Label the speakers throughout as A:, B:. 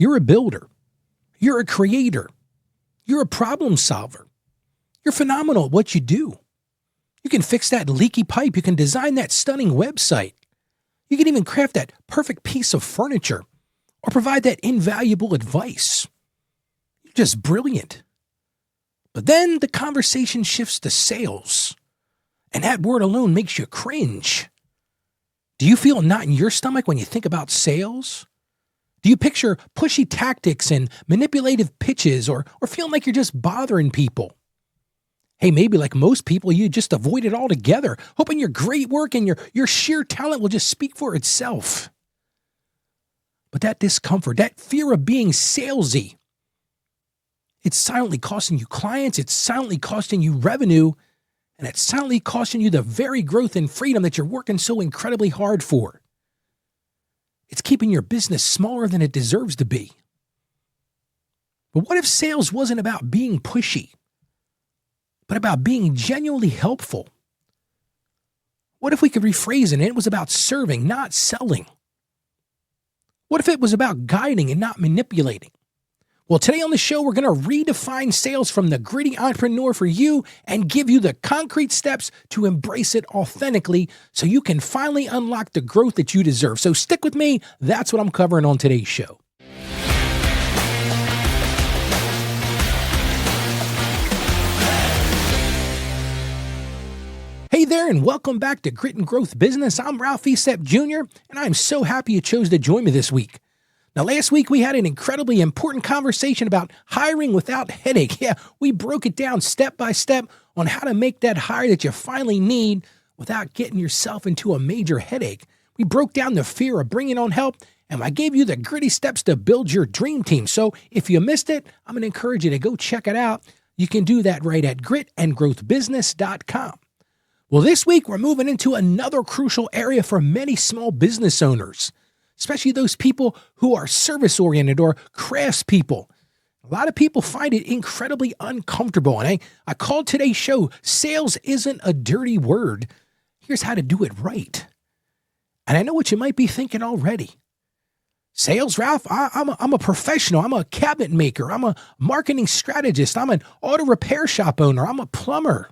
A: You're a builder. You're a creator. You're a problem solver. You're phenomenal at what you do. You can fix that leaky pipe. You can design that stunning website. You can even craft that perfect piece of furniture or provide that invaluable advice. You're just brilliant. But then the conversation shifts to sales, and that word alone makes you cringe. Do you feel a knot in your stomach when you think about sales? Do you picture pushy tactics and manipulative pitches or feeling like you're just bothering people? Hey, maybe like most people, you just avoid it altogether, hoping your great work and your sheer talent will just speak for itself. But that discomfort, that fear of being salesy, it's silently costing you clients, it's silently costing you revenue, and it's silently costing you the very growth and freedom that you're working so incredibly hard for. It's keeping your business smaller than it deserves to be. But what if sales wasn't about being pushy, but about being genuinely helpful? What if we could rephrase it and it was about serving, not selling? What if it was about guiding and not manipulating? Well, today on the show, we're going to redefine sales from the gritty entrepreneur for you and give you the concrete steps to embrace it authentically so you can finally unlock the growth that you deserve. So stick with me. That's what I'm covering on today's show. Hey there, and welcome back to Grit and Growth Business. I'm Ralph Eastep Jr., and I'm so happy you chose to join me this week. Now, last week we had an incredibly important conversation about hiring without headache. Yeah, we broke it down step by step on how to make that hire that you finally need without getting yourself into a major headache. We broke down the fear of bringing on help, and I gave you the gritty steps to build your dream team. So if you missed it, I'm going to encourage you to go check it out. You can do that right at gritandgrowthbusiness.com. Well, this week we're moving into another crucial area for many small business owners, especially those people who are service-oriented or craftspeople. A lot of people find it incredibly uncomfortable, and I called today's show, Sales Isn't a Dirty Word. Here's how to do it right. And I know what you might be thinking already. Sales, Ralph, I'm a professional. I'm a cabinet maker. I'm a marketing strategist. I'm an auto repair shop owner. I'm a plumber.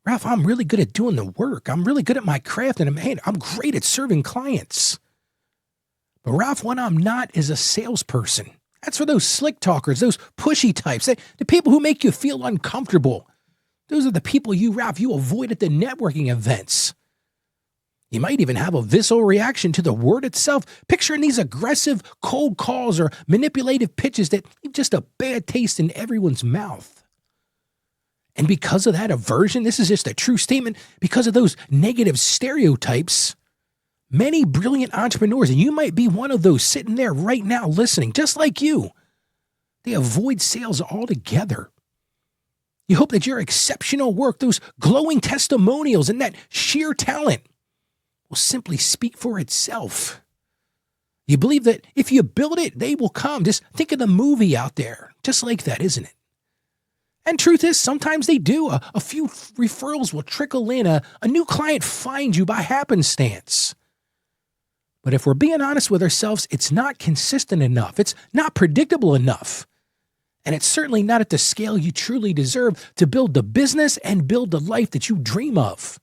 A: Ralph, I'm really good at doing the work. I'm really good at my craft, and I'm great at serving clients. But Ralph, what I'm not is a salesperson. That's for those slick talkers, those pushy types, the people who make you feel uncomfortable. Those are the people Ralph, you avoid at the networking events. You might even have a visceral reaction to the word itself, picturing these aggressive cold calls or manipulative pitches that leave just a bad taste in everyone's mouth. And because of that aversion, this is just a true statement, because of those negative stereotypes, many brilliant entrepreneurs, and you might be one of those sitting there right now listening, just like you, they avoid sales altogether. You hope that your exceptional work, those glowing testimonials, and that sheer talent will simply speak for itself. You believe that if you build it, they will come. Just think of the movie out there, just like that, isn't it? And truth is, sometimes they do. A few referrals will trickle in. A new client finds you by happenstance. But if we're being honest with ourselves, it's not consistent enough. It's not predictable enough. And it's certainly not at the scale you truly deserve to build the business and build the life that you dream of.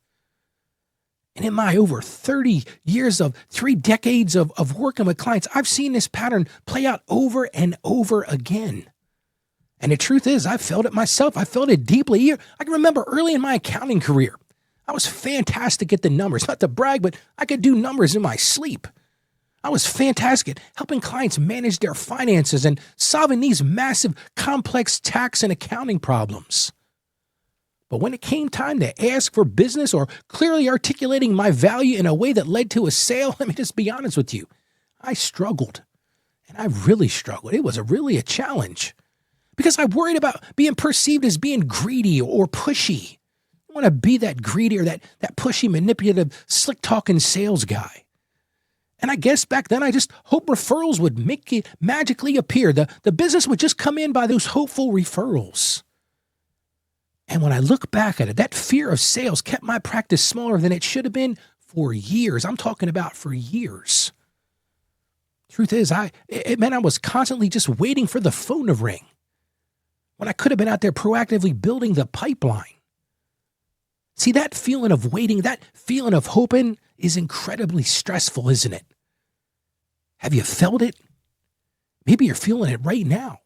A: And in my over 30 years of 3 decades of working with clients, I've seen this pattern play out over and over again. And the truth is, I felt it myself. I felt it deeply. I can remember early in my accounting career, I was fantastic at the numbers. Not to brag, but I could do numbers in my sleep. I was fantastic at helping clients manage their finances and solving these massive, complex tax and accounting problems. But when it came time to ask for business or clearly articulating my value in a way that led to a sale, let me just be honest with you, I struggled. And I really struggled. It was really a challenge because I worried about being perceived as being greedy or pushy. I want to be that greedy or that pushy, manipulative, slick-talking sales guy. And I guess back then I just hoped referrals would make it magically appear. The business would just come in by those hopeful referrals. And when I look back at it, that fear of sales kept my practice smaller than it should have been for years. I'm talking about for years. Truth is, it meant I was constantly just waiting for the phone to ring when I could have been out there proactively building the pipeline. See, that feeling of waiting, that feeling of hoping is incredibly stressful, isn't it? Have you felt it? Maybe you're feeling it right now.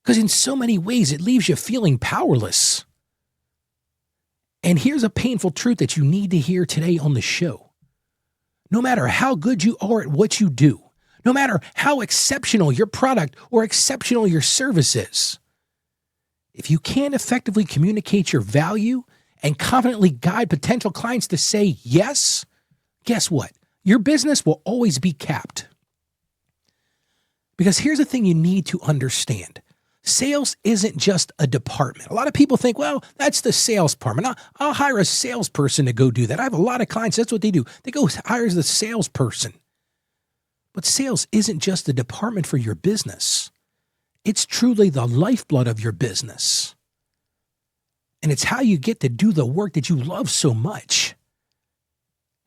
A: Because in so many ways, it leaves you feeling powerless. And here's a painful truth that you need to hear today on the show. No matter how good you are at what you do, no matter how exceptional your product or exceptional your service is, if you can't effectively communicate your value and confidently guide potential clients to say yes, guess what? Your business will always be capped. Because here's the thing you need to understand. Sales isn't just a department. A lot of people think, well, that's the sales department. I'll hire a salesperson to go do that. I have a lot of clients. That's what they do. They go hire the salesperson. But sales isn't just the department for your business. It's truly the lifeblood of your business. And it's how you get to do the work that you love so much.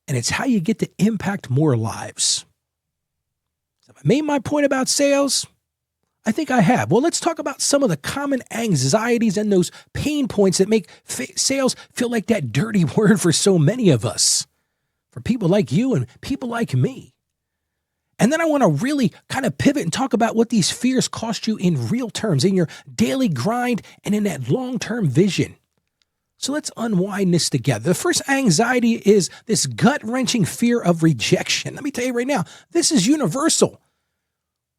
A: And it's how you get to impact more lives. So have I made my point about sales? I think I have. Well, let's talk about some of the common anxieties and those pain points that make sales feel like that dirty word for so many of us, for people like you and people like me. And then I want to really kind of pivot and talk about what these fears cost you in real terms, in your daily grind and in that long-term vision. So let's unwind this together. The first anxiety is this gut-wrenching fear of rejection. Let me tell you right now, this is universal.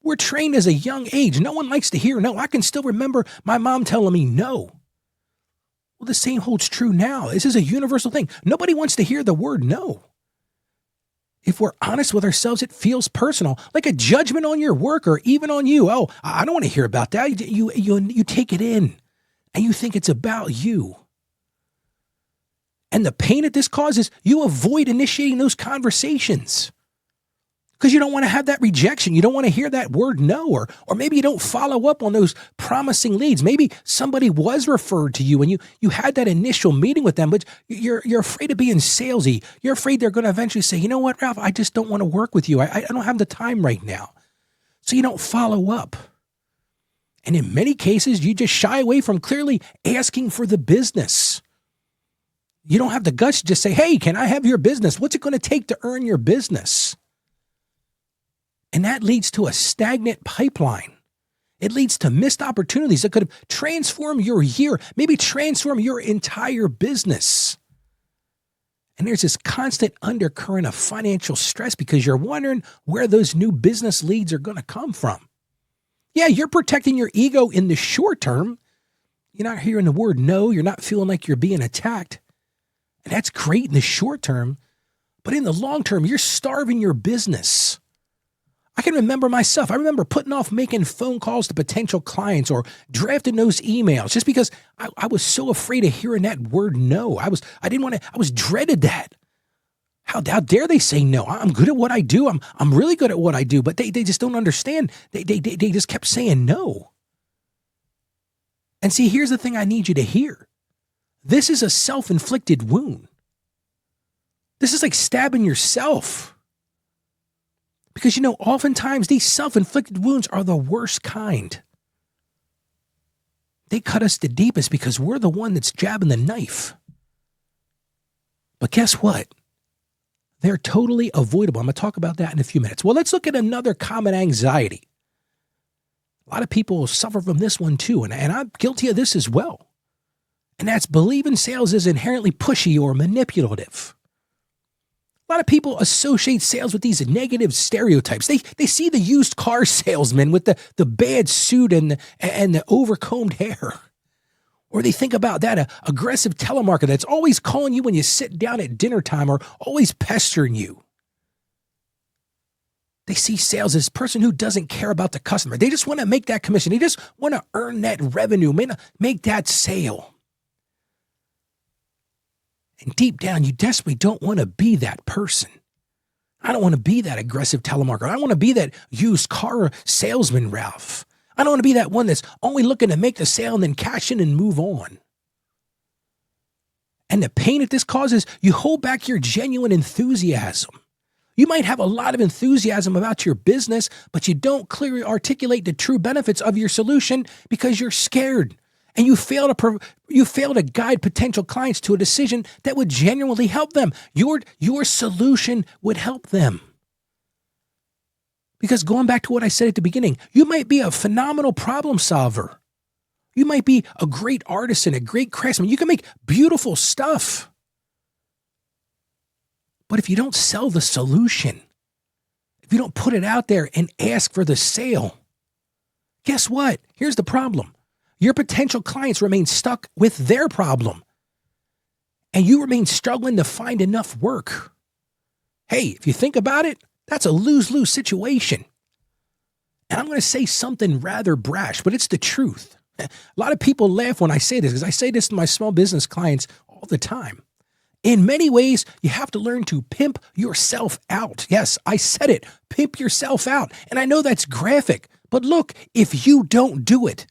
A: We're trained as a young age. No one likes to hear no. I can still remember my mom telling me no. Well, the same holds true now. This is a universal thing. Nobody wants to hear the word no. If we're honest with ourselves, it feels personal, like a judgment on your work or even on you. Oh, I don't want to hear about that. You take it in and you think it's about you. And the pain that this causes, you avoid initiating those conversations because you don't want to have that rejection. You don't want to hear that word no, or maybe you don't follow up on those promising leads. Maybe somebody was referred to you and you had that initial meeting with them, but you're afraid of being salesy. You're afraid they're going to eventually say, you know what, Ralph, I just don't want to work with you. I don't have the time right now. So you don't follow up. And in many cases, you just shy away from clearly asking for the business. You don't have the guts to just say, hey, can I have your business? What's it going to take to earn your business? And that leads to a stagnant pipeline. It leads to missed opportunities that could have transformed your year, maybe transform your entire business. And there's this constant undercurrent of financial stress because you're wondering where those new business leads are going to come from. Yeah, you're protecting your ego in the short term. You're not hearing the word no. You're not feeling like you're being attacked. And that's great in the short term. But in the long term, you're starving your business. I can remember myself. I remember putting off making phone calls to potential clients or drafting those emails just because I was so afraid of hearing that word no. I was dreaded that. How dare they say no? I'm good at what I do. I'm really good at what I do, but they just don't understand. They just kept saying no. And see, here's the thing I need you to hear. This is a self-inflicted wound. This is like stabbing yourself. Because, oftentimes these self-inflicted wounds are the worst kind. They cut us the deepest because we're the one that's jabbing the knife. But guess what? They're totally avoidable. I'm going to talk about that in a few minutes. Well, let's look at another common anxiety. A lot of people suffer from this one too, and I'm guilty of this as well. And that's believing sales is inherently pushy or manipulative. A lot of people associate sales with these negative stereotypes. They see the used car salesman with the bad suit and the overcombed hair. Or they think about that aggressive telemarketer that's always calling you when you sit down at dinner time or always pestering you. They see sales as a person who doesn't care about the customer. They just want to make that commission. They just want to earn that revenue, make that sale. And deep down, you desperately don't want to be that person. I don't want to be that aggressive telemarketer. I don't want to be that used car salesman, Ralph. I don't want to be that one that's only looking to make the sale and then cash in and move on. And the pain that this causes, you hold back your genuine enthusiasm. You might have a lot of enthusiasm about your business, but you don't clearly articulate the true benefits of your solution because you're scared. And you fail to guide potential clients to a decision that would genuinely help them. Your solution would help them. Because going back to what I said at the beginning, you might be a phenomenal problem solver. You might be a great artisan, a great craftsman. You can make beautiful stuff. But if you don't sell the solution, if you don't put it out there and ask for the sale, guess what? Here's the problem. Your potential clients remain stuck with their problem, and you remain struggling to find enough work. Hey, if you think about it, that's a lose-lose situation. And I'm going to say something rather brash, but it's the truth. A lot of people laugh when I say this because I say this to my small business clients all the time. In many ways, you have to learn to pimp yourself out. Yes, I said it. Pimp yourself out. And I know that's graphic, but look, if you don't do it,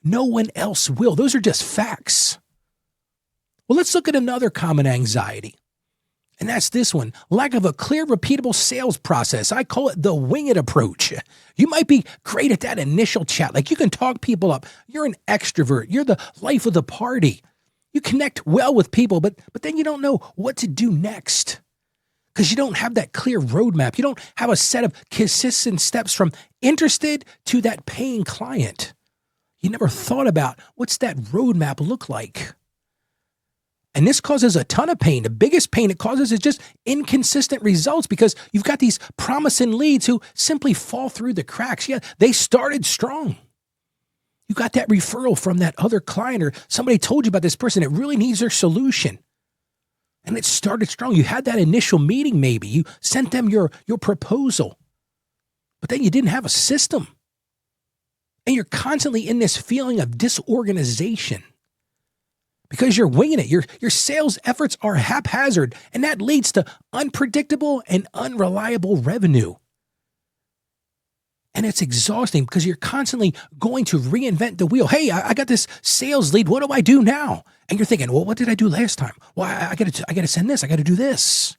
A: no one else will. Those are just facts. Well, let's look at another common anxiety. And that's this one, lack of a clear, repeatable sales process. I call it the wing it approach. You might be great at that initial chat. Like you can talk people up. You're an extrovert. You're the life of the party. You connect well with people, but then you don't know what to do next because you don't have that clear roadmap. You don't have a set of consistent steps from interested to that paying client. You never thought about what's that roadmap look like. And this causes a ton of pain. The biggest pain it causes is just inconsistent results because you've got these promising leads who simply fall through the cracks. Yeah, they started strong. You got that referral from that other client or somebody told you about this person that really needs their solution. And it started strong. You had that initial meeting maybe. You sent them your proposal. But then you didn't have a system. And you're constantly in this feeling of disorganization because you're winging it. Your sales efforts are haphazard, and that leads to unpredictable and unreliable revenue. And it's exhausting because you're constantly going to reinvent the wheel. Hey, I got this sales lead. What do I do now? And you're thinking, well, what did I do last time? Well, I got to send this. I got to do this.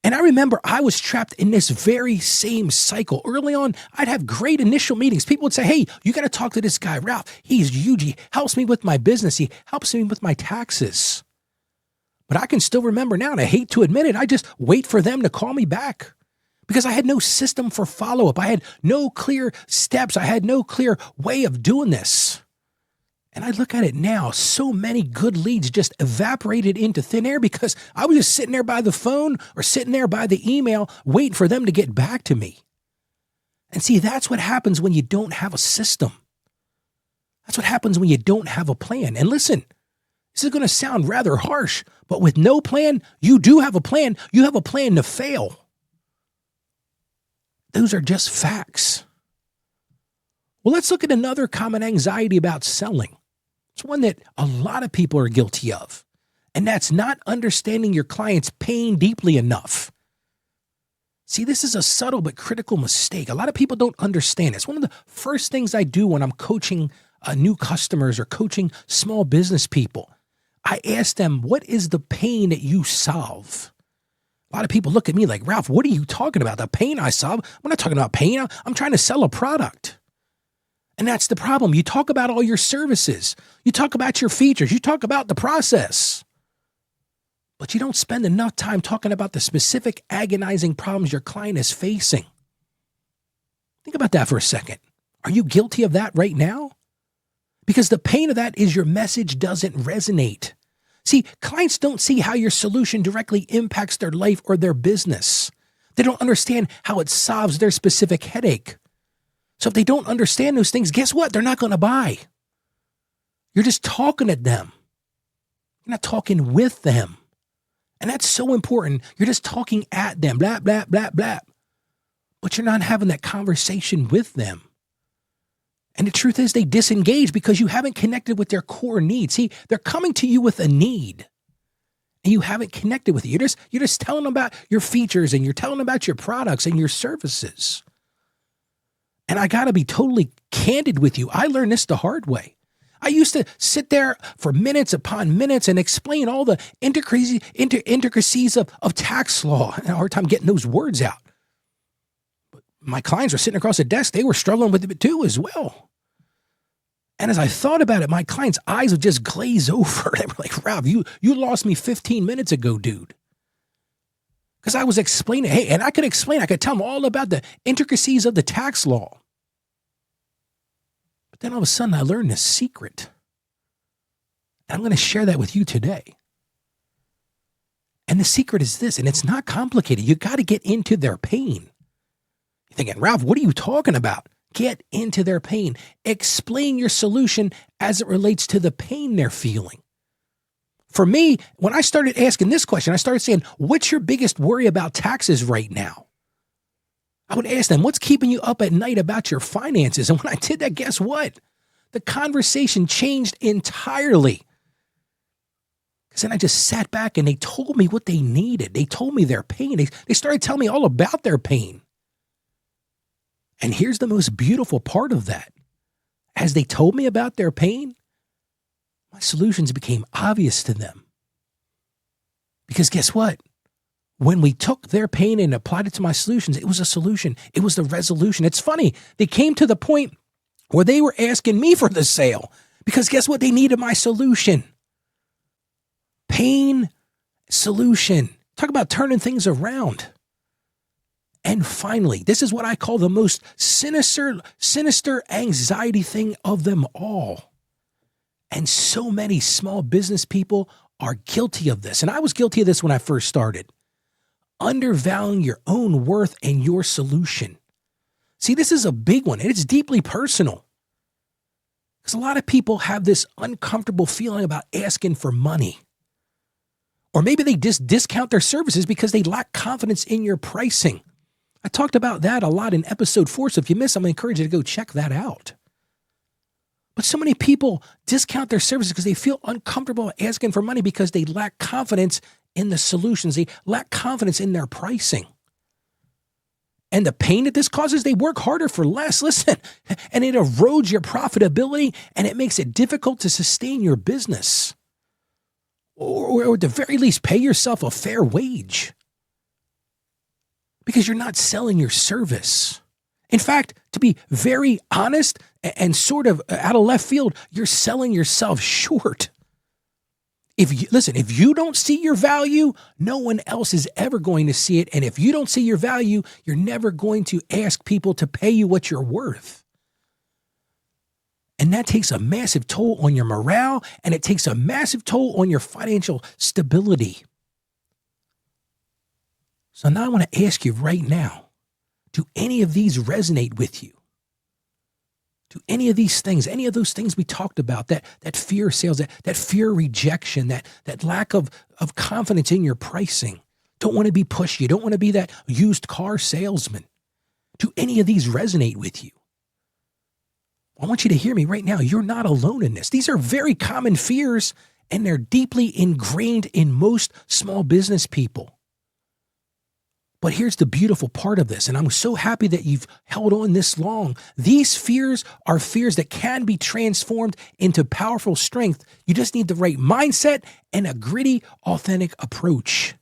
A: And I remember I was trapped in this very same cycle. Early on, I'd have great initial meetings. People would say, hey, you got to talk to this guy, Ralph. He's huge. He helps me with my business. He helps me with my taxes. But I can still remember now, and I hate to admit it, I just wait for them to call me back because I had no system for follow-up. I had no clear steps. I had no clear way of doing this. And I look at it now, so many good leads just evaporated into thin air because I was just sitting there by the phone or sitting there by the email waiting for them to get back to me. And see, that's what happens when you don't have a system. That's what happens when you don't have a plan. And listen, this is going to sound rather harsh, but with no plan, you do have a plan. You have a plan to fail. Those are just facts. Well, let's look at another common anxiety about selling. It's one that a lot of people are guilty of, and that's not understanding your client's pain deeply enough. See, this is a subtle but critical mistake. A lot of people don't understand. It's one of the first things I do when I'm coaching new customers or coaching small business people. I ask them, what is the pain that you solve? A lot of people look at me like, Ralph, what are you talking about? The pain I solve? I'm not talking about pain. I'm trying to sell a product. And that's the problem. You talk about all your services. You talk about your features. You talk about the process. But you don't spend enough time talking about the specific agonizing problems your client is facing. Think about that for a second. Are you guilty of that right now? Because the pain of that is your message doesn't resonate. See, clients don't see how your solution directly impacts their life or their business. They don't understand how it solves their specific headache. So if they don't understand those things, guess what? They're not going to buy. You're just talking at them. You're not talking with them. And that's so important. You're just talking at them, blah, blah, blah, blah. But you're not having that conversation with them. And the truth is they disengage because you haven't connected with their core needs. See, they're coming to you with a need. And you haven't connected with it. You're just telling them about your features and you're telling them about your products and your services. And I got to be totally candid with you. I learned this the hard way. I used to sit there for minutes upon minutes and explain all the intricacies of tax law. I had a hard time getting those words out. But my clients were sitting across the desk. They were struggling with it too as well. And as I thought about it, my clients' eyes would just glaze over. They were like, Ralph, you lost me 15 minutes ago, dude. Because I was explaining, hey, and I could tell them all about the intricacies of the tax law. But then all of a sudden I learned this secret. And I'm going to share that with you today. And the secret is this, and it's not complicated. You got to get into their pain. You're thinking, Ralph, what are you talking about? Get into their pain. Explain your solution as it relates to the pain they're feeling. For me, when I started asking this question, I started saying, what's your biggest worry about taxes right now? I would ask them, what's keeping you up at night about your finances? And when I did that, guess what? The conversation changed entirely. Because then I just sat back and they told me what they needed. They told me their pain. They started telling me all about their pain. And here's the most beautiful part of that. As they told me about their pain, my solutions became obvious to them. Because guess what? When we took their pain and applied it to my solutions, it was a solution. It was the resolution. It's funny. They came to the point where they were asking me for the sale. Because guess what? They needed my solution. Pain, solution. Talk about turning things around. And finally, this is what I call the most sinister anxiety thing of them all. And so many small business people are guilty of this. And I was guilty of this when I first started. Undervaluing your own worth and your solution. See, this is a big one, and it's deeply personal. Because a lot of people have this uncomfortable feeling about asking for money. Or maybe they just discount their services because they lack confidence in your pricing. I talked about that a lot in episode 4, so if you missed, I'm going to encourage you to go check that out. But so many people discount their services because they feel uncomfortable asking for money because they lack confidence in the solutions. They lack confidence in their pricing. And the pain that this causes, they work harder for less. Listen, and it erodes your profitability and it makes it difficult to sustain your business. Or at the very least, pay yourself a fair wage. Because you're not selling your service. In fact, to be very honest and sort of out of left field, you're selling yourself short. If you don't see your value, no one else is ever going to see it. And if you don't see your value, you're never going to ask people to pay you what you're worth. And that takes a massive toll on your morale, and it takes a massive toll on your financial stability. So now I want to ask you right now, do any of these resonate with you? Do any of these things, any of those things we talked about, that fear of sales, that fear of rejection, that lack of confidence in your pricing, don't want to be pushy, you don't want to be that used car salesman. Do any of these resonate with you? I want you to hear me right now. You're not alone in this. These are very common fears, and they're deeply ingrained in most small business people. But here's the beautiful part of this, and I'm so happy that you've held on this long. These fears are fears that can be transformed into powerful strength. You just need the right mindset and a gritty, authentic approach.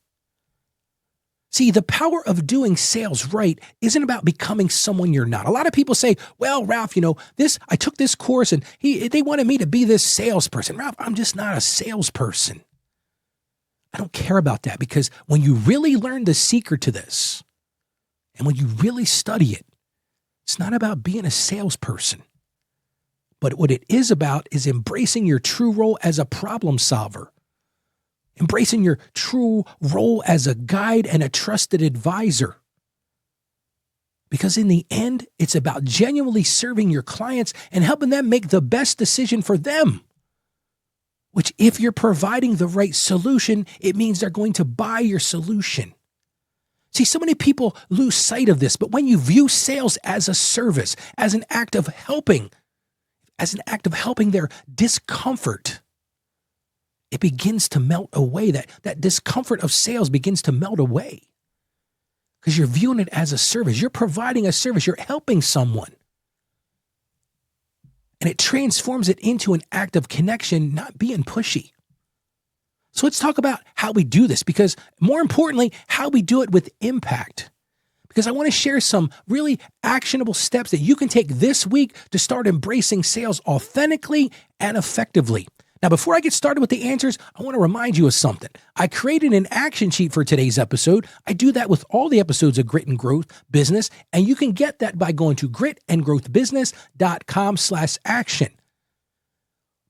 A: See, the power of doing sales right isn't about becoming someone you're not. A lot of people say, well, Ralph, I took this course and they wanted me to be this salesperson. Ralph, I'm just not a salesperson. I don't care about that, because when you really learn the secret to this and when you really study it, it's not about being a salesperson. But what it is about is embracing your true role as a problem solver, embracing your true role as a guide and a trusted advisor. Because in the end, it's about genuinely serving your clients and helping them make the best decision for them. Which, if you're providing the right solution, it means they're going to buy your solution. See, so many people lose sight of this, but when you view sales as a service, as an act of helping their discomfort, it begins to melt away. That discomfort of sales begins to melt away. Because you're viewing it as a service. You're providing a service. You're helping someone. and it transforms it into an act of connection, not being pushy. So let's talk about how we do this, because more importantly, how we do it with impact. Because I want to share some really actionable steps that you can take this week to start embracing sales authentically and effectively. Now, before I get started with the answers, I want to remind you of something. I created an action sheet for today's episode. I do that with all the episodes of Grit and Growth Business, and you can get that by going to gritandgrowthbusiness.com/action.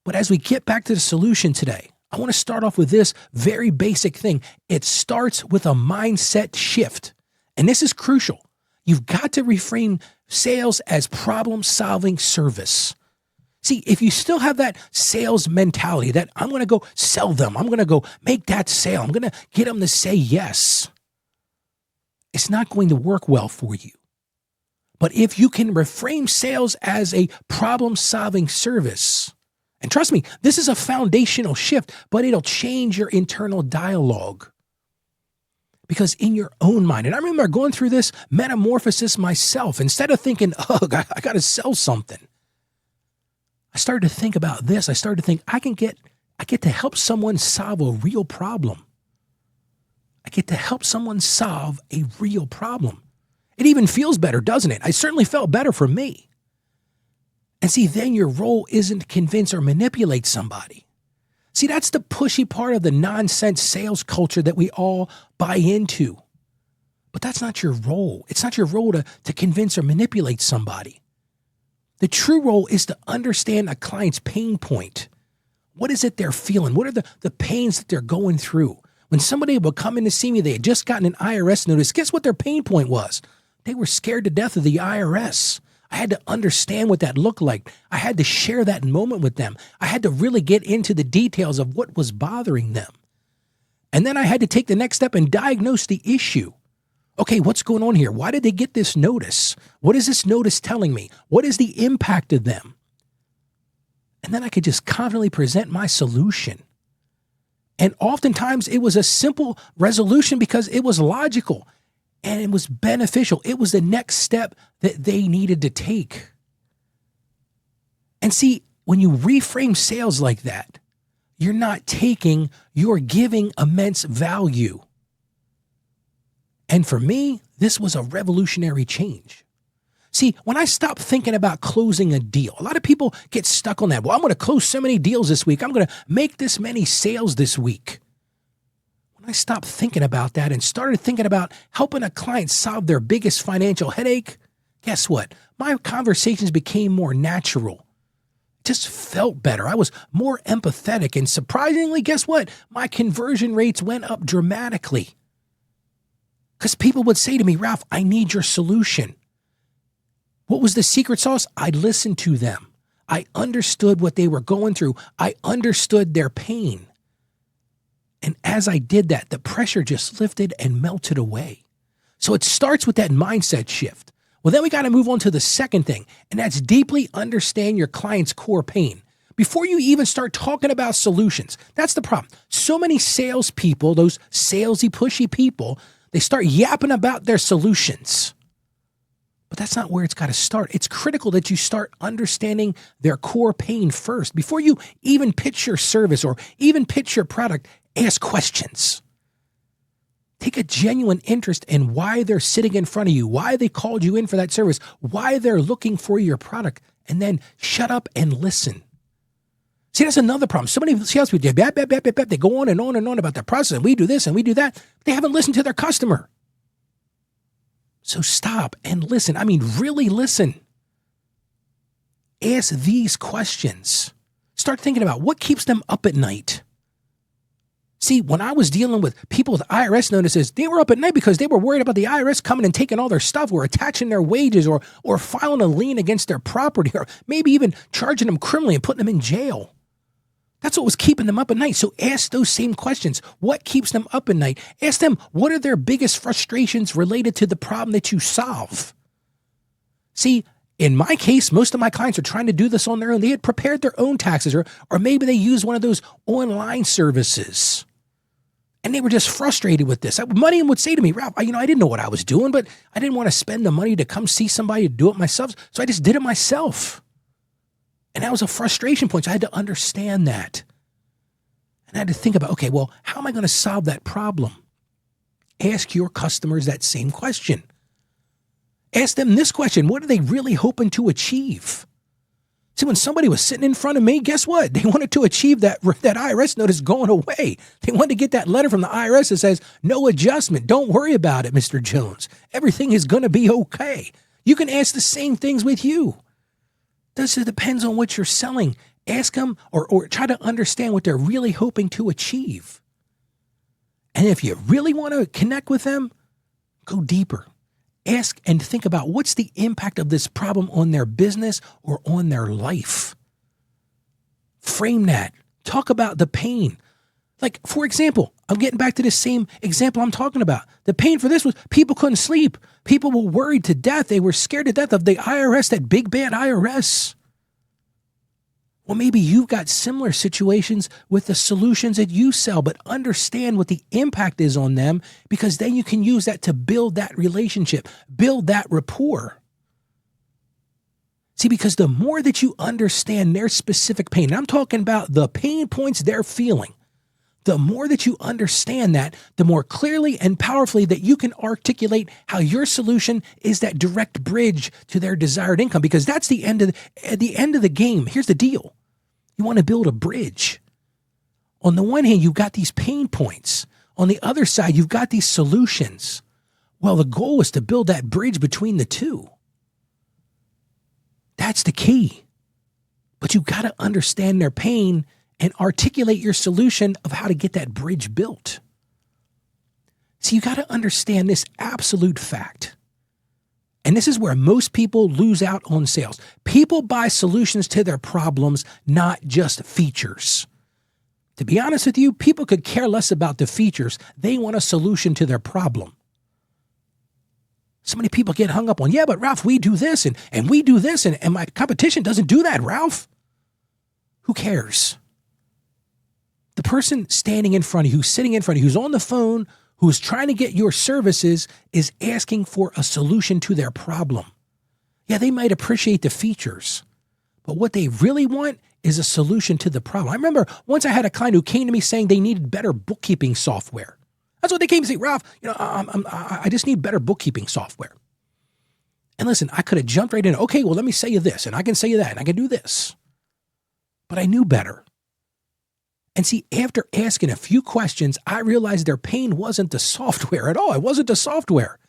A: But as we get back to the solution today, I want to start off with this very basic thing. It starts with a mindset shift. And this is crucial. You've got to reframe sales as problem-solving service. See, if you still have that sales mentality that I'm going to go sell them, I'm going to go make that sale, I'm going to get them to say yes, it's not going to work well for you. But if you can reframe sales as a problem-solving service, and trust me, this is a foundational shift, but it'll change your internal dialogue. Because in your own mind, and I remember going through this metamorphosis myself, instead of thinking, ugh, I got to sell something, I started to think about this. I started to think, I get to help someone solve a real problem. I get to help someone solve a real problem. It even feels better, doesn't it? I certainly felt better for me. And see, then your role isn't to convince or manipulate somebody. See, that's the pushy part of the nonsense sales culture that we all buy into. But that's not your role. It's not your role to convince or manipulate somebody. The true role is to understand a client's pain point. What is it they're feeling? What are the pains that they're going through? When somebody would come in to see me, they had just gotten an IRS notice. Guess what their pain point was? They were scared to death of the IRS. I had to understand what that looked like. I had to share that moment with them. I had to really get into the details of what was bothering them. And then I had to take the next step and diagnose the issue. Okay, what's going on here? Why did they get this notice? What is this notice telling me? What is the impact of them? And then I could just confidently present my solution. And oftentimes it was a simple resolution because it was logical. And it was beneficial. It was the next step that they needed to take. And see, when you reframe sales like that, you're not taking, you're giving immense value. And for me, this was a revolutionary change. See, when I stopped thinking about closing a deal, a lot of people get stuck on that. Well, I'm going to close so many deals this week. I'm going to make this many sales this week. When I stopped thinking about that and started thinking about helping a client solve their biggest financial headache, guess what? My conversations became more natural. It just felt better. I was more empathetic, and surprisingly, guess what? My conversion rates went up dramatically. Because people would say to me, Ralph, I need your solution. What was the secret sauce? I listened to them. I understood what they were going through. I understood their pain. And as I did that, the pressure just lifted and melted away. So it starts with that mindset shift. Well, then we got to move on to the second thing, and that's deeply understand your client's core pain. Before you even start talking about solutions, that's the problem. So many salespeople, those salesy, pushy people, they start yapping about their solutions. But that's not where it's got to start. It's critical that you start understanding their core pain first. Before you even pitch your service or even pitch your product, ask questions. Take a genuine interest in why they're sitting in front of you, why they called you in for that service, why they're looking for your product, and then shut up and listen. See, that's another problem. So many salespeople, they go on and on and on about their process, and we do this and we do that. But they haven't listened to their customer. So stop and listen. I mean, really listen. Ask these questions. Start thinking about what keeps them up at night. See, when I was dealing with people with IRS notices, they were up at night because they were worried about the IRS coming and taking all their stuff, or attaching their wages, or filing a lien against their property, or maybe even charging them criminally and putting them in jail. That's what was keeping them up at night. So ask those same questions. What keeps them up at night? Ask them, what are their biggest frustrations related to the problem that you solve? See, in my case, most of my clients are trying to do this on their own. They had prepared their own taxes, or maybe they use one of those online services. And they were just frustrated with this. Many of them would say to me, Ralph, I didn't know what I was doing, but I didn't want to spend the money to come see somebody to do it myself. So I just did it myself. And that was a frustration point. So I had to understand that. And I had to think about, okay, well, how am I going to solve that problem? Ask your customers that same question. Ask them this question. What are they really hoping to achieve? See, when somebody was sitting in front of me, guess what? They wanted to achieve that IRS notice going away. They wanted to get that letter from the IRS that says, no adjustment. Don't worry about it, Mr. Jones. Everything is going to be okay. You can ask the same things with you. It depends on what you're selling. Ask them or try to understand what they're really hoping to achieve. And if you really want to connect with them, go deeper. Ask and think about what's the impact of this problem on their business or on their life. Frame that. Talk about the pain. Like, for example, I'm getting back to the same example I'm talking about. The pain for this was people couldn't sleep. People were worried to death. They were scared to death of the IRS, that big bad IRS. Well, maybe you've got similar situations with the solutions that you sell, but understand what the impact is on them, because then you can use that to build that relationship, build that rapport. See, because the more that you understand their specific pain, and I'm talking about the pain points they're feeling, the more that you understand that, the more clearly and powerfully that you can articulate how your solution is that direct bridge to their desired income, because that's at the end of the game. Here's the deal. You want to build a bridge. On the one hand, you've got these pain points. On the other side, you've got these solutions. Well, the goal is to build that bridge between the two. That's the key. But you've got to understand their pain and articulate your solution of how to get that bridge built. So you got to understand this absolute fact. And this is where most people lose out on sales. People buy solutions to their problems, not just features. To be honest with you, people could care less about the features. They want a solution to their problem. So many people get hung up on, yeah, but Ralph, we do this and we do this and my competition doesn't do that, Ralph. Who cares? The person standing in front of you, who's sitting in front of you, who's on the phone, who's trying to get your services, is asking for a solution to their problem. Yeah, they might appreciate the features, but what they really want is a solution to the problem. I remember once I had a client who came to me saying they needed better bookkeeping software. That's what they came to say, Ralph, I just need better bookkeeping software. And listen, I could have jumped right in. Okay, well, let me say you this, and I can say you that, and I can do this. But I knew better. And see, after asking a few questions, I realized their pain wasn't the software at all. It wasn't the software.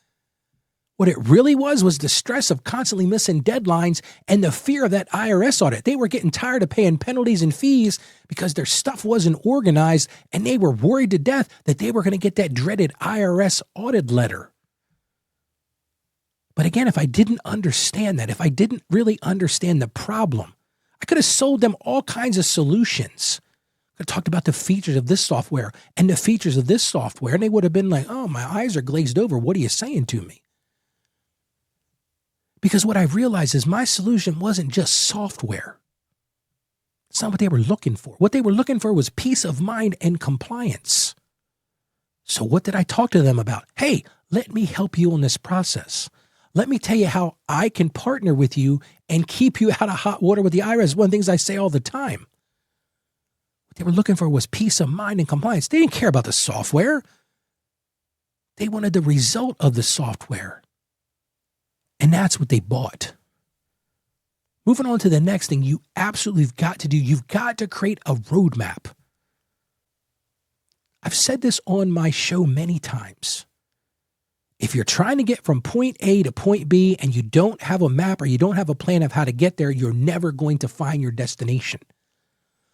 A: What it really was the stress of constantly missing deadlines and the fear of that IRS audit. They were getting tired of paying penalties and fees because their stuff wasn't organized, and they were worried to death that they were going to get that dreaded IRS audit letter. But again, if I didn't understand that, if I didn't really understand the problem, I could have sold them all kinds of solutions. I talked about the features of this software and the features of this software, and they would have been like, oh, my eyes are glazed over. What are you saying to me? Because what I realized is my solution wasn't just software. It's not what they were looking for. What they were looking for was peace of mind and compliance. So what did I talk to them about? Hey, let me help you on this process. Let me tell you how I can partner with you and keep you out of hot water with the IRS. One of the things I say all the time. What they were looking for was peace of mind and compliance. They didn't care about the software. They wanted the result of the software. And that's what they bought. Moving on to the next thing you absolutely have got to do, you've got to create a roadmap. I've said this on my show many times. If you're trying to get from point A to point B and you don't have a map or you don't have a plan of how to get there, you're never going to find your destination.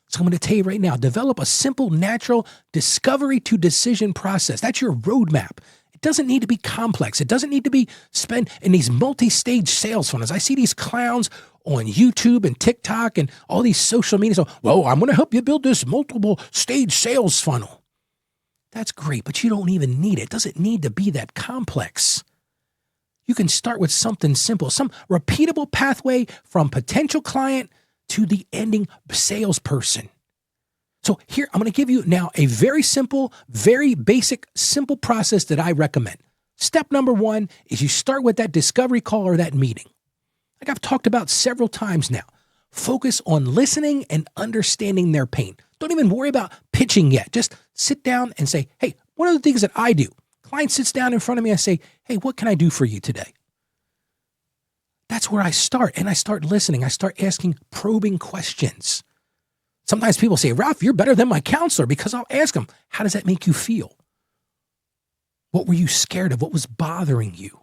A: So I'm going to tell you right now, develop a simple, natural discovery to decision process. That's your roadmap. It doesn't need to be complex. It doesn't need to be spent in these multi-stage sales funnels. I see these clowns on YouTube and TikTok and all these social media. So, well, I'm going to help you build this multiple stage sales funnel. That's great, but you don't even need it. It doesn't need to be that complex. You can start with something simple, some repeatable pathway from potential client to the ending salesperson. So here, I'm going to give you now a very simple, very basic, simple process that I recommend. Step number one is you start with that discovery call or that meeting. Like I've talked about several times now. Focus on listening and understanding their pain. Don't even worry about pitching yet. Just sit down and say, hey, one of the things that I do, client sits down in front of me, I say, hey, what can I do for you today? That's where I start, and I start listening. I start asking probing questions. Sometimes people say, Ralph, you're better than my counselor, because I'll ask them, how does that make you feel? What were you scared of? What was bothering you?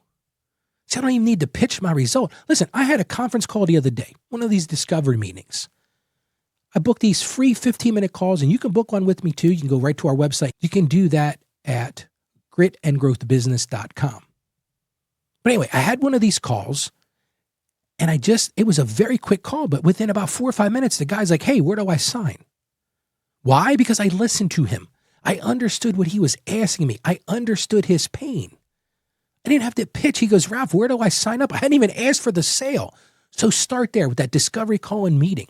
A: See, I don't even need to pitch my result. Listen, I had a conference call the other day, one of these discovery meetings. I booked these free 15-minute calls, and you can book one with me too. You can go right to our website. You can do that at gritandgrowthbusiness.com. But anyway, I had one of these calls, and it was a very quick call, but within about 4 or 5 minutes, the guy's like, hey, where do I sign? Why? Because I listened to him. I understood what he was asking me. I understood his pain. I didn't have to pitch. He goes, Ralph, where do I sign up? I hadn't even asked for the sale. So start there with that discovery call and meeting.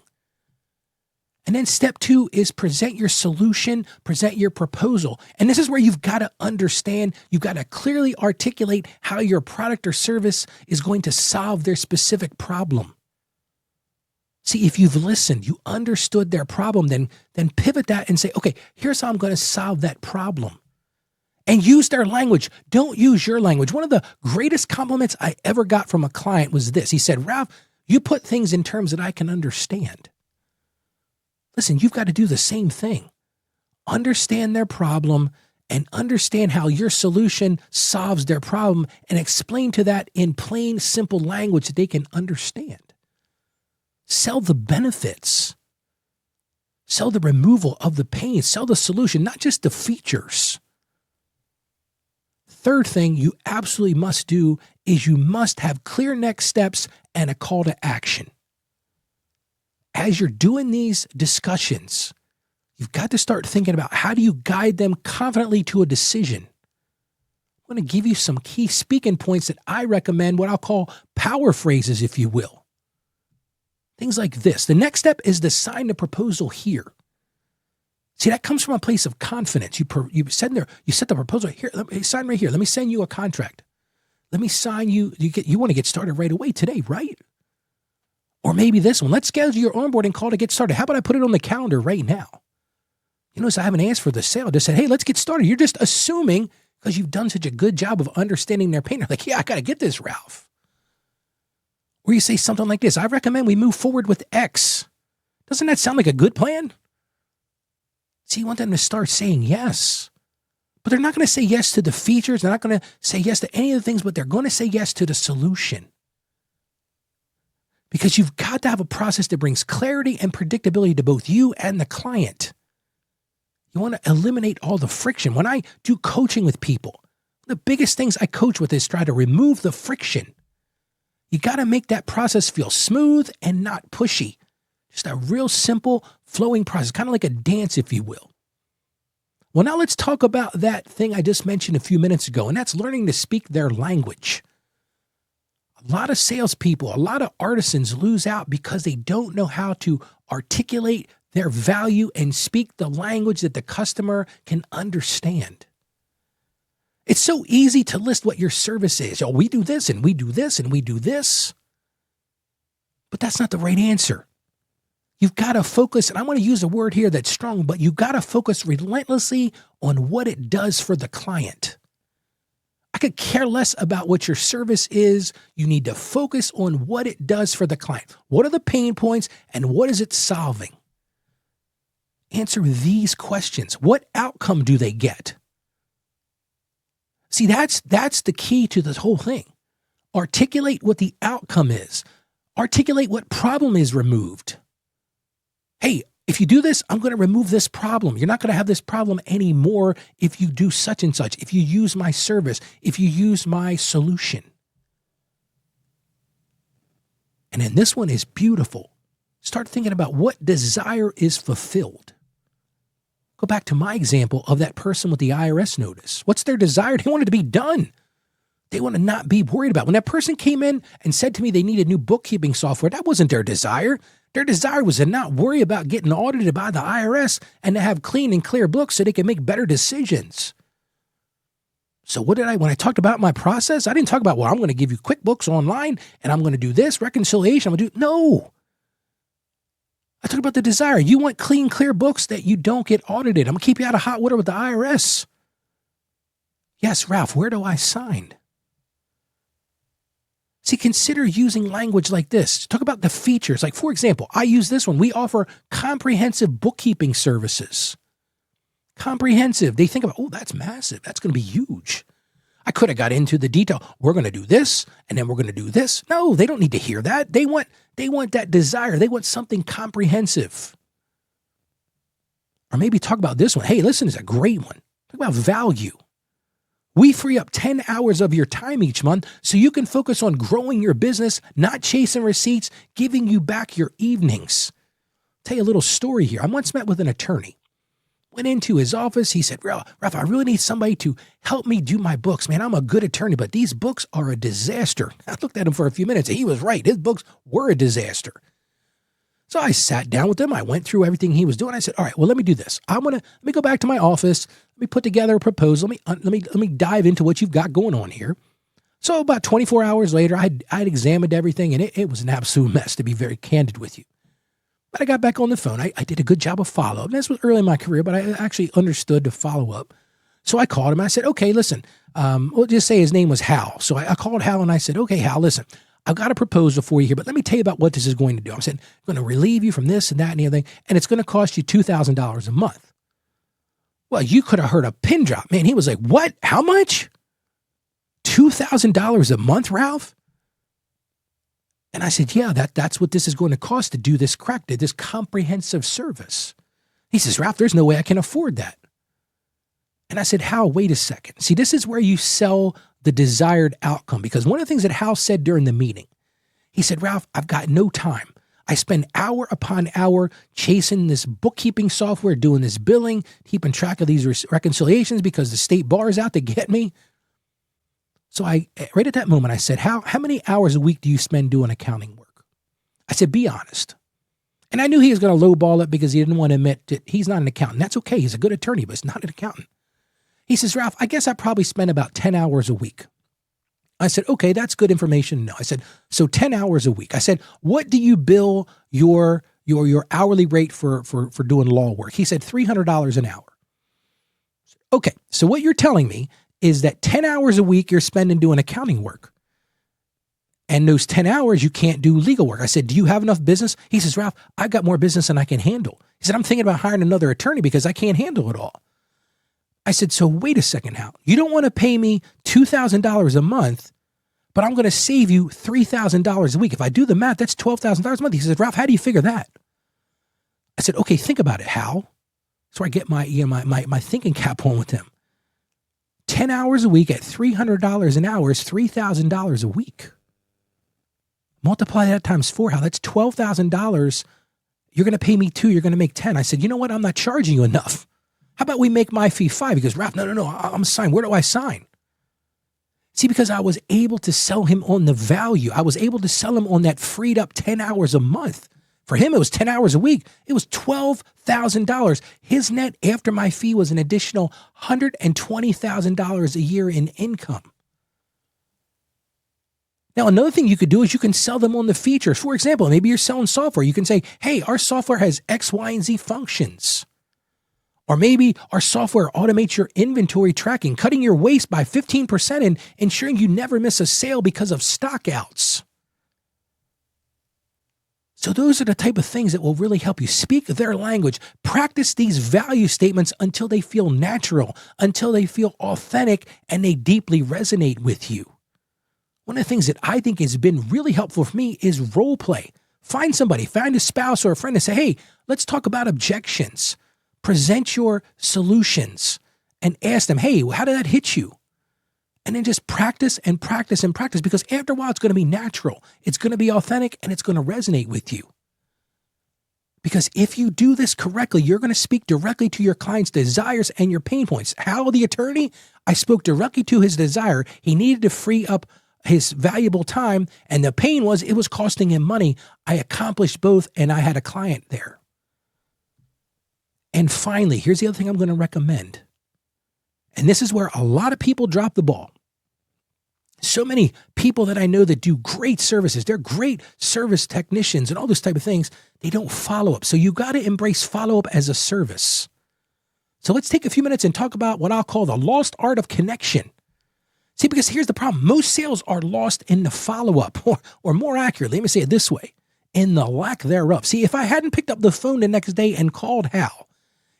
A: And then step 2 is present your solution, present your proposal. And this is where you've got to understand, you've got to clearly articulate how your product or service is going to solve their specific problem. See, if you've listened, you understood their problem, then pivot that and say, okay, here's how I'm going to solve that problem. And use their language. Don't use your language. One of the greatest compliments I ever got from a client was this. He said, Ralph, you put things in terms that I can understand. Listen, you've got to do the same thing. Understand their problem and understand how your solution solves their problem, and explain to that in plain, simple language that they can understand. Sell the benefits. Sell the removal of the pain. Sell the solution, not just the features. Third thing you absolutely must do is you must have clear next steps and a call to action. As you're doing these discussions, you've got to start thinking about how do you guide them confidently to a decision. I'm going to give you some key speaking points that I recommend, what I'll call power phrases, if you will. Things like this. The next step is to sign the proposal here. See, that comes from a place of confidence. You set the proposal here. Let me sign right here. Let me send you a contract. Let me sign you. You want to get started right away today, right? Or maybe this one. Let's schedule your onboarding call to get started. How about I put it on the calendar right now? You notice I haven't asked for the sale. I just said, hey, let's get started. You're just assuming because you've done such a good job of understanding their pain. They're like, yeah, I got to get this, Ralph. Or you say something like this. I recommend we move forward with X. Doesn't that sound like a good plan? See, you want them to start saying yes. But they're not going to say yes to the features. They're not going to say yes to any of the things, but they're going to say yes to the solution. Because you've got to have a process that brings clarity and predictability to both you and the client. You want to eliminate all the friction. When I do coaching with people, the biggest things I coach with is try to remove the friction. You got to make that process feel smooth and not pushy. Just a real simple flowing process, kind of like a dance, if you will. Well, now let's talk about that thing I just mentioned a few minutes ago, and that's learning to speak their language. A lot of salespeople, a lot of artisans lose out because they don't know how to articulate their value and speak the language that the customer can understand. It's so easy to list what your service is. Oh, we do this and we do this and we do this. But that's not the right answer. You've got to focus, and I want to use a word here that's strong, but you've got to focus relentlessly on what it does for the client. I could care less about what your service is. You need to focus on what it does for the client. What are the pain points and what is it solving? Answer these questions. What outcome do they get? See, that's the key to this whole thing. Articulate what the outcome is. Articulate what problem is removed. Hey, if you do this, I'm going to remove this problem. You're not going to have this problem anymore if you do such and such, if you use my service, if you use my solution. And then this one is beautiful. Start thinking about what desire is fulfilled. Go back to my example of that person with the IRS notice. What's their desire? They want it to be done. They want to not be worried about it. When that person came in and said to me they needed new bookkeeping software, that wasn't their desire. Their desire was to not worry about getting audited by the IRS and to have clean and clear books so they can make better decisions. So when I talked about my process, I didn't talk about, well, I'm going to give you QuickBooks online and I'm going to do this reconciliation. No. I talk about the desire. You want clean, clear books that you don't get audited. I'm going to keep you out of hot water with the IRS. Yes, Ralph, where do I sign? See, consider using language like this. Talk about the features. Like, for example, I use this one. We offer comprehensive bookkeeping services. Comprehensive. They think about, oh, that's massive. That's going to be huge. I could have got into the detail. We're going to do this, and then we're going to do this. No, they don't need to hear that. They want that desire. They want something comprehensive. Or maybe talk about this one. Hey, listen, it's a great one. Talk about value. We free up 10 hours of your time each month so you can focus on growing your business, not chasing receipts, giving you back your evenings. I'll tell you a little story here. I once met with an attorney. Went into his office. He said, Ralph, I really need somebody to help me do my books. Man, I'm a good attorney, but these books are a disaster. I looked at him for a few minutes and he was right. His books were a disaster. So I sat down with him. I went through everything he was doing. I said, all right, well, let me do this. Let me go back to my office. Let me put together a proposal. Let me dive into what you've got going on here. So about 24 hours later, I'd examined everything and it was an absolute mess, to be very candid with you. But I got back on the phone. I did a good job of follow-up. This was early in my career, but I actually understood to follow up. So I called him. I said, okay, listen, we'll just say his name was Hal. So I called Hal and I said, okay, Hal, listen, I've got a proposal for you here, but let me tell you about what this is going to do. I'm saying, I'm going to relieve you from this and that and the other thing, and it's going to cost you $2,000 a month. Well, you could have heard a pin drop. Man, he was like, what? How much? $2,000 a month, Ralph? And I said, yeah, that's what this is going to cost to do this this comprehensive service. He says, Ralph, there's no way I can afford that. And I said, Hal, wait a second. See, this is where you sell the desired outcome, because one of the things that Hal said during the meeting, he said, Ralph, I've got no time. I spend hour upon hour chasing this bookkeeping software, doing this billing, keeping track of these reconciliations because the state bar is out to get me. So right at that moment, I said, how many hours a week do you spend doing accounting work? I said, be honest. And I knew he was going to lowball it because he didn't want to admit that he's not an accountant. That's okay. He's a good attorney, but he's not an accountant. He says, Ralph, I guess I probably spend about 10 hours a week. I said, okay, that's good information. No, I said, so 10 hours a week. I said, what do you bill your hourly rate for doing law work? He said, $300 an hour. Okay, so what you're telling me is that 10 hours a week you're spending doing accounting work. And those 10 hours you can't do legal work. I said, do you have enough business? He says, Ralph, I've got more business than I can handle. He said, I'm thinking about hiring another attorney because I can't handle it all. I said, so wait a second, Hal. You don't want to pay me $2,000 a month, but I'm going to save you $3,000 a week. If I do the math, that's $12,000 a month. He says, Ralph, how do you figure that? I said, okay, think about it, Hal. So I get my thinking cap on with him. 10 hours a week at $300 an hour is $3,000 a week. Multiply that times 4, Hal. That's $12,000. You're going to pay me 2. You're going to make 10. I said, you know what? I'm not charging you enough. How about we make my fee 5? He goes, Ralph, no, I'm signed. Where do I sign? See, because I was able to sell him on the value. I was able to sell him on that freed up 10 hours a month. For him, it was 10 hours a week. It was $12,000. His net after my fee was an additional $120,000 a year in income. Now, another thing you could do is you can sell them on the features. For example, maybe you're selling software. You can say, hey, our software has X, Y, and Z functions. Or maybe our software automates your inventory tracking, cutting your waste by 15% and ensuring you never miss a sale because of stockouts. So those are the type of things that will really help you speak their language. Practice these value statements until they feel natural, until they feel authentic, and they deeply resonate with you. One of the things that I think has been really helpful for me is role play. Find a spouse or a friend and say, hey, let's talk about objections. Present your solutions and ask them, hey, how did that hit you? And then just practice and practice and practice, because after a while, it's going to be natural. It's going to be authentic and it's going to resonate with you. Because if you do this correctly, you're going to speak directly to your client's desires and your pain points. How the attorney? I spoke directly to his desire. He needed to free up his valuable time, and the pain was it was costing him money. I accomplished both, and I had a client there. And finally, here's the other thing I'm going to recommend. And this is where a lot of people drop the ball. So many people that I know that do great services, they're great service technicians and all those type of things. They don't follow up. So you got to embrace follow up as a service. So let's take a few minutes and talk about what I'll call the lost art of connection. See, because here's the problem. Most sales are lost in the follow-up, or more accurately, let me say it this way, in the lack thereof. See, if I hadn't picked up the phone the next day and called Hal,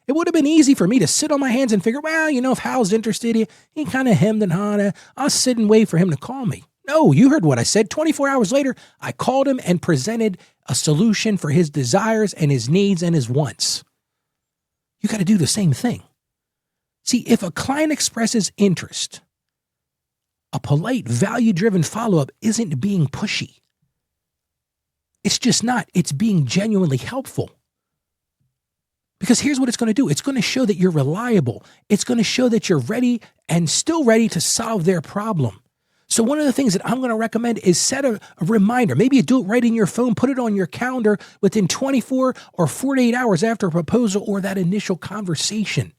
A: it would have been easy for me to sit on my hands and figure, well, if Hal's interested, he kind of hemmed and hawed. I'll sit and wait for him to call me. No, you heard what I said. 24 hours later, I called him and presented a solution for his desires and his needs and his wants. You got to do the same thing. See, if a client expresses interest, a polite, value-driven follow-up isn't being pushy. It's just not. It's being genuinely helpful. Because here's what it's going to do. It's going to show that you're reliable. It's going to show that you're ready and still ready to solve their problem. So one of the things that I'm going to recommend is set a reminder. Maybe you do it right in your phone. Put it on your calendar within 24 or 48 hours after a proposal or that initial conversation.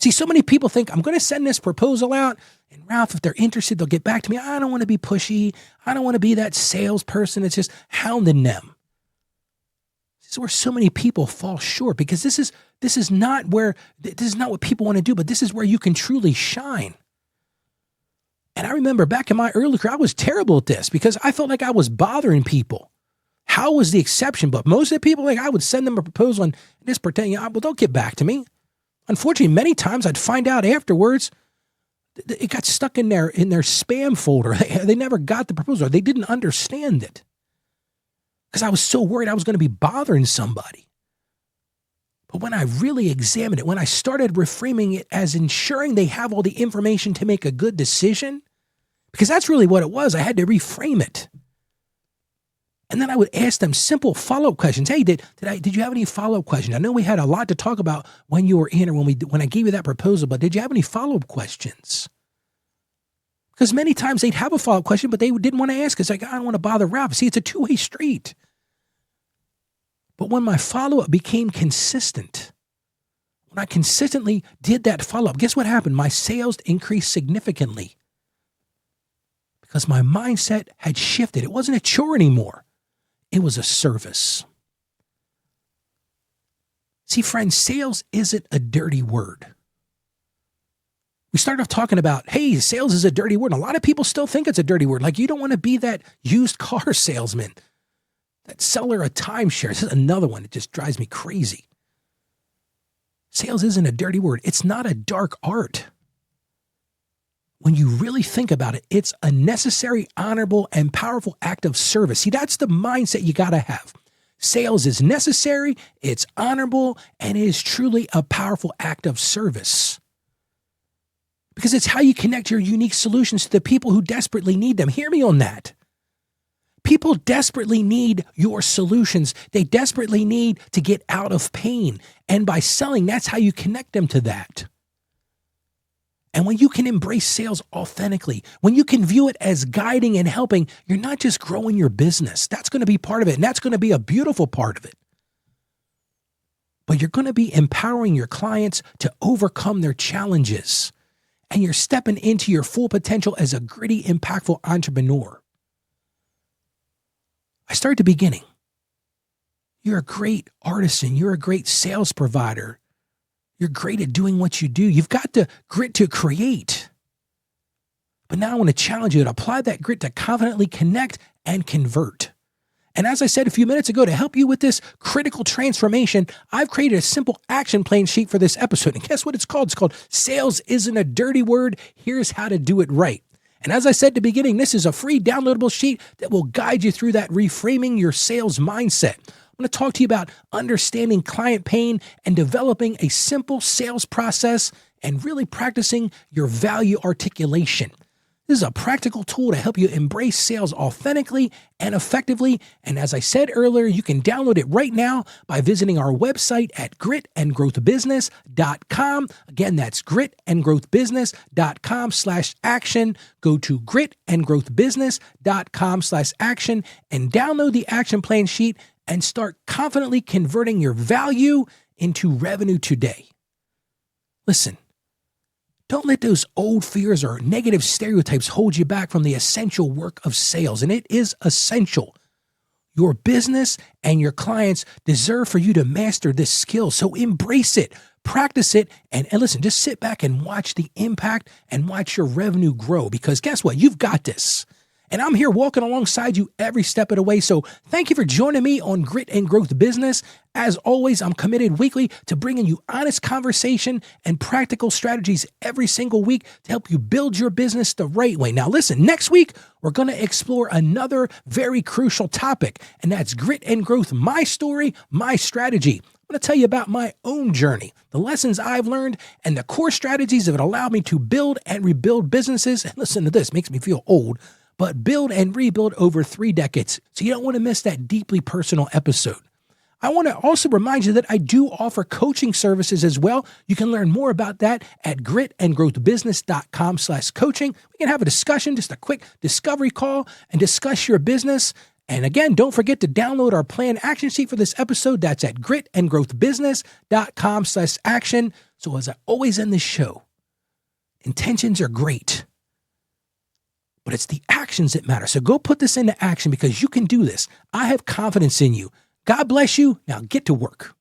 A: See, so many people think, I'm going to send this proposal out, and Ralph, if they're interested, they'll get back to me. I don't want to be pushy. I don't want to be that salesperson that's just hounding them. This is where so many people fall short, because this is not what people want to do, but this is where you can truly shine. And I remember back in my early career, I was terrible at this because I felt like I was bothering people. Hal was the exception, but most of the people, I would send them a proposal and just pretend, well, don't get back to me. Unfortunately, many times I'd find out afterwards it got stuck in their spam folder. They never got the proposal. They didn't understand it because I was so worried I was going to be bothering somebody. But when I really examined it, when I started reframing it as ensuring they have all the information to make a good decision, because that's really what it was, I had to reframe it. And then I would ask them simple follow-up questions. Hey, did you have any follow-up questions? I know we had a lot to talk about when you were in or when I gave you that proposal, but did you have any follow-up questions? Because many times they'd have a follow-up question, but they didn't want to ask. It's like, I don't want to bother Ralph. See, it's a two-way street. But when my follow-up became consistent, when I consistently did that follow-up, guess what happened? My sales increased significantly because my mindset had shifted. It wasn't a chore anymore. It was a service. See, friends, sales isn't a dirty word. We started off talking about, hey, sales is a dirty word. And a lot of people still think it's a dirty word. Like, you don't want to be that used car salesman, that seller of timeshare. This is another one that just drives me crazy. Sales isn't a dirty word. It's not a dark art. When you really think about it, it's a necessary, honorable, and powerful act of service. See, that's the mindset you got to have. Sales is necessary, it's honorable, and it is truly a powerful act of service. Because it's how you connect your unique solutions to the people who desperately need them. Hear me on that. People desperately need your solutions. They desperately need to get out of pain. And by selling, that's how you connect them to that. And when you can embrace sales authentically, when you can view it as guiding and helping, you're not just growing your business. That's going to be part of it, and that's going to be a beautiful part of it. But you're going to be empowering your clients to overcome their challenges, and you're stepping into your full potential as a gritty, impactful entrepreneur. I start at the beginning. You're a great artisan. You're a great sales provider. You're great at doing what you do. You've got the grit to create. But now I want to challenge you to apply that grit to confidently connect and convert. And as I said a few minutes ago, to help you with this critical transformation, I've created a simple action plan sheet for this episode. And guess what it's called? It's called Sales Isn't a Dirty Word. Here's how to do it right. And as I said at the beginning, this is a free downloadable sheet that will guide you through that reframing your sales mindset. I'm going to talk to you about understanding client pain and developing a simple sales process and really practicing your value articulation. This is a practical tool to help you embrace sales authentically and effectively. And as I said earlier, you can download it right now by visiting our website at gritandgrowthbusiness.com. Again, that's gritandgrowthbusiness.com/action. Go to gritandgrowthbusiness.com/action and download the action plan sheet and start confidently converting your value into revenue today. Listen, Don't let those old fears or negative stereotypes hold you back from the essential work of sales. And it is essential. Your business and your clients deserve for you to master this skill. So embrace it, practice it, and listen, just sit back and watch the impact and watch your revenue grow, because guess what? You've got this. And I'm here walking alongside you every step of the way. So thank you for joining me on Grit and Growth Business. As always, I'm committed weekly to bringing you honest conversation and practical strategies every single week to help you build your business the right way. Now, listen, next week, we're going to explore another very crucial topic, and that's Grit and Growth, my story, my strategy. I'm going to tell you about my own journey, the lessons I've learned, and the core strategies that have allowed me to build and rebuild businesses. And listen to this, makes me feel old, but build and rebuild over 3 decades. So you don't want to miss that deeply personal episode. I want to also remind you that I do offer coaching services as well. You can learn more about that at gritandgrowthbusiness.com/coaching. We can have a discussion, just a quick discovery call, and discuss your business. And again, don't forget to download our plan action sheet for this episode. That's at gritandgrowthbusiness.com/action. So as I always end this show, intentions are great, but it's the actions that matter. So go put this into action, because you can do this. I have confidence in you. God bless you. Now get to work.